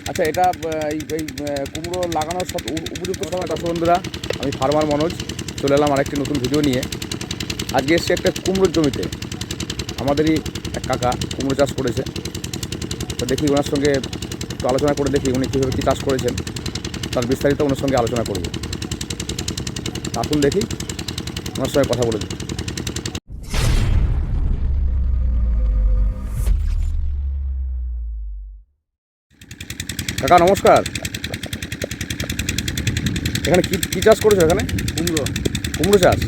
আচ্ছা, এটা এই কুমড়ো লাগানোর সব উপযুক্ত সময় দর্শক বন্ধুরা, আমি ফার্মার মনোজ চলে এলাম আরেকটি নতুন ভিডিও নিয়ে। আজকে এসছি একটা কুমড়োর জমিতে। আমাদেরই এক কাকা কুমড়ো চাষ করেছে, তো দেখি ওনার সঙ্গে একটু আলোচনা করে দেখি উনি কীভাবে কী চাষ করেছেন, তার বিস্তারিত ওনার সঙ্গে আলোচনা করব। আসুন দেখি, ওনার সঙ্গে কথা বলে দিই। কাকা নমস্কার। এখানে কী চাষ করেছো? এখানে কুমড়ো চাষ।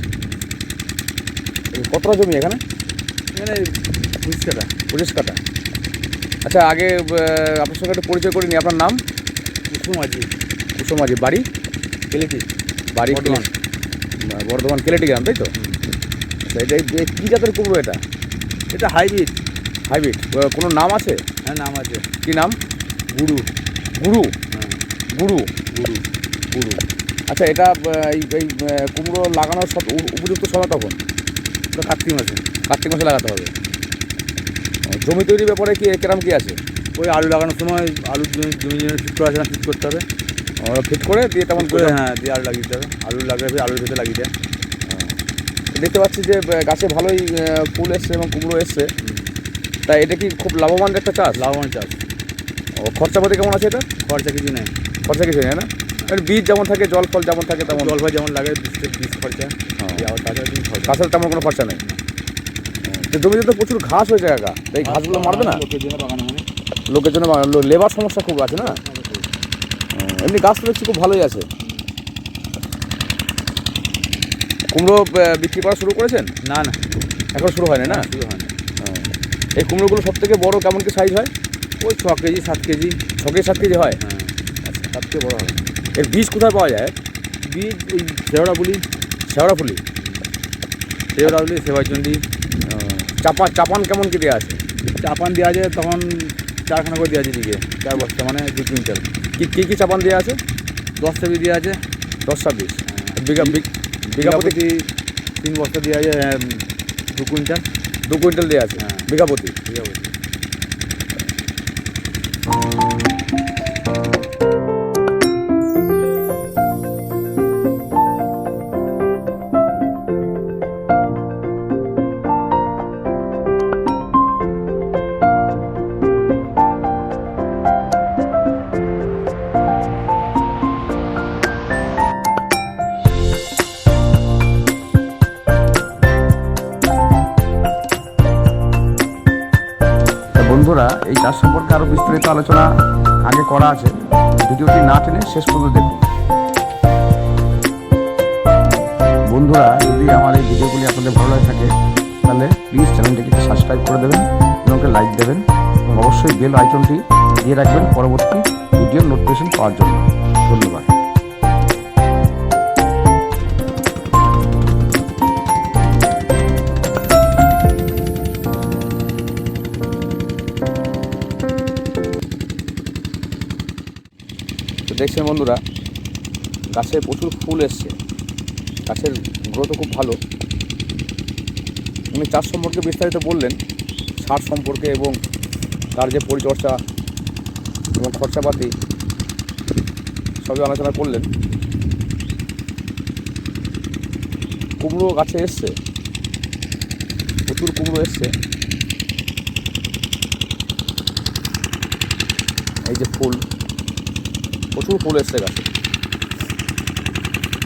কতটা জমি এখানে? 25 কাঠা। আচ্ছা, আগে আপনার সঙ্গে একটু পরিচয় করিনি। আপনার নাম? কুসুম মাঝি। বাড়ি? কেলেটি। বাড়ি বর্ধমান কেলেটি গ্রাম, তাই তো? আচ্ছা, এটা কী জাতের কুমড়ো এটা? এটা হাইব্রিড। কোনো নাম আছে? হ্যাঁ, নাম আছে। কী নাম? গুরু। গুরু। হ্যাঁ, গুরু। গুরু। গুরু। আচ্ছা, এটা এই কুমড়ো লাগানোর সব উপযুক্ত সময় তখন? তো কার্তিক মাসে লাগাতে হবে। জমি তৈরির ব্যাপারে কি কিরম কী আছে? ওই আলু লাগানোর সময় আলুর জমি ফিট করা আছে না, ফিট করতে হবে। ফিট করে দিয়ে তেমন করে হ্যাঁ, দিয়ে আলু লাগিয়ে দিতে হবে। আলু লাগাবে, আলুর ভেতরে লাগিয়ে দেয়। দেখতে পাচ্ছি যে গাছে ভালোই ফুল এসছে এবং কুমড়ো এসছে। তা এটা কি খুব লাভবান একটা চাষ? লাভবান চাষ। খরচাপাতি কেমন আছে এটা? খরচা কিছু নেই। খরচা কিছু নেই না? বীজ যেমন থাকে, জল ফল যেমন থাকে তেমন? জল ভাই যেমন লাগে, বীজ খরচা। আবার তাছাড়া কিছু খরচা। তাছাড়া তেমন কোনো খরচা নেই। তো জমিতে তো প্রচুর ঘাস হয়েছে কাকা, এই ঘাসগুলো মারবে না? লোকের জন্য বাগানো মানে লোকের জন্য লেবার সমস্যা খুব আছে না? এমনি গাছ তো দেখছি খুব ভালোই আছে। কুমড়ো বিক্রি করা শুরু করেছেন? না, এখন শুরু হয়নি না? শুরু হয় না। এই কুমড়োগুলো সব থেকে বড়ো কেমন কি সাইজ হয়? ওই 6 কেজি 7 কেজি। 6 কেজি 7 কেজি হয়? হ্যাঁ, তার থেকে বড় হবে। এর বীজ কোথায় পাওয়া যায়? বীজ ওই শেওড়াফুলি। শেওড়াফুলি, সেবাইচন্ডী। চাপান কেমন কি দেওয়া আছে? চাপান দেওয়া আছে, তখন 4খানা করে দেওয়া আছে দিকে, 4 বস্তা, মানে 2 কুইন্টাল। কী চাপান দেওয়া আছে? 10 সেবি দেওয়া আছে। 10-26 বিঘা প্রতি 3 বস্তা দেওয়া আছে। 2 কুইন্টাল। 2 কুইন্টাল দেওয়া আছে বিঘা প্রতি। বন্ধুরা, এই চাষ সম্পর্কে আরও বিস্তারিত আলোচনা আগে করা আছে, ভিডিওটি না টেনে শেষ পর্যন্ত দেখুন। বন্ধুরা, যদি আমার এই ভিডিওগুলি আপনাদের ভালো লাগে থাকে তাহলে প্লিজ চ্যানেলটিকে সাবস্ক্রাইব করে দেবেন এবং লাইক দেবেন, এবং অবশ্যই বেল আইকনটি দিয়ে রাখবেন পরবর্তী ভিডিওর নোটিফিকেশন পাওয়ার জন্য। ধন্যবাদ। তো দেখছেন বন্ধুরা, গাছে প্রচুর ফুল এসছে, গাছের গ্রোথও খুব ভালো। উনি চাষ সম্পর্কে বিস্তারিত বললেন, সার সম্পর্কে এবং তার যে পরিচর্যা এবং খরচাপাতি সবই আলোচনা করলেন। কুমড়ো গাছে এসছে, প্রচুর কুমড়ো এসছে। এই যে ফুল, প্রচুর ফুল এসছে গাছে।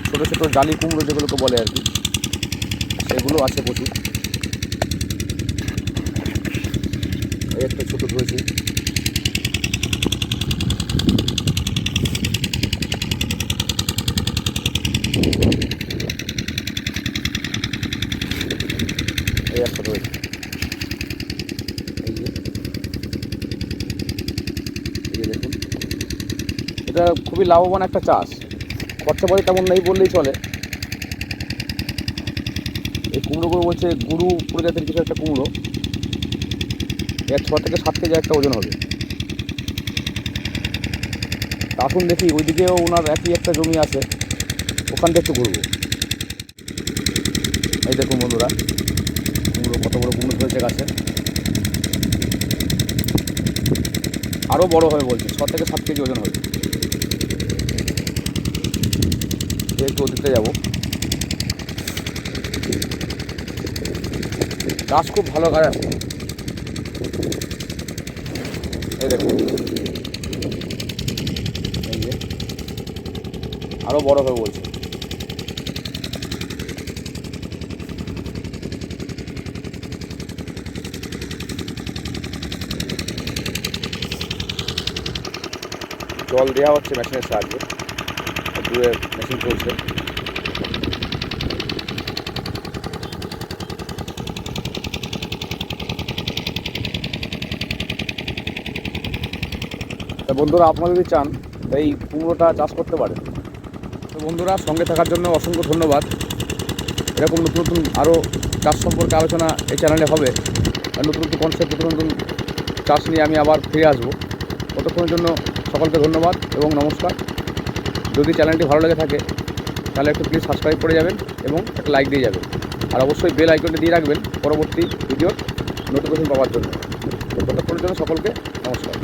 ছোটো ছোটো জালি কুমড়ো যেগুলোকে বলে আর কি, সেগুলো আছে প্রচুর। এই একটা ছোটো ধরেছি। এই একটা ধরেছি। এই যে দেখুন, এটা খুবই লাভবান একটা চাষ। খরচাপাতি তেমন নেই বললেই চলে। এই কুমড়োগুলো বলছে গুরু প্রজাতির কিছু একটা কুমড়ো, এর 6 থেকে 7 কেজি একটা ওজন হবে। আসুন দেখি, ওইদিকেও ওনার একই একটা জমি আছে, ওখান থেকে একটু ঘুরবো। এই দেখুন বন্ধুরা, কুমড়ো কত বড় কুমড়ো ধরেছে গাছে। আরও বড় হবে বলছে, 6 থেকে 7 কেজি ওজন হবে। একটু ওদিকতে যাবো। গাছ খুব ভালো গাছ। এই দেখুন, এই যে আরও বড় হবে বলছে। জল দেওয়া হচ্ছে মেশিনের সাহায্যে, দূরে মেশিন চলছে। তা বন্ধুরা, আপনারা যদি চান এই কুমড়োটা চাষ করতে পারেন। তো বন্ধুরা, সঙ্গে থাকার জন্য অসংখ্য ধন্যবাদ। এরকম নতুন নতুন আরও চাষ সম্পর্কে আলোচনা এই চ্যানেলে হবে, আর নতুন নতুন কনসেপ্ট, নতুন নতুন চাষ নিয়ে আমি আবার ফিরে আসবো। ততক্ষণের জন্য সকলকে ধন্যবাদ এবং নমস্কার। যদি চ্যানেলটি ভালো লেগে থাকে তাহলে একটু প্লিজ সাবস্ক্রাইব করে যাবেন এবং একটা লাইক দিয়ে যাবেন, আর অবশ্যই বেল আইকনটি দিয়ে রাখবেন পরবর্তী ভিডিওর নোটিফিকেশন পাওয়ার জন্য। ততক্ষণের জন্য সকলকে নমস্কার।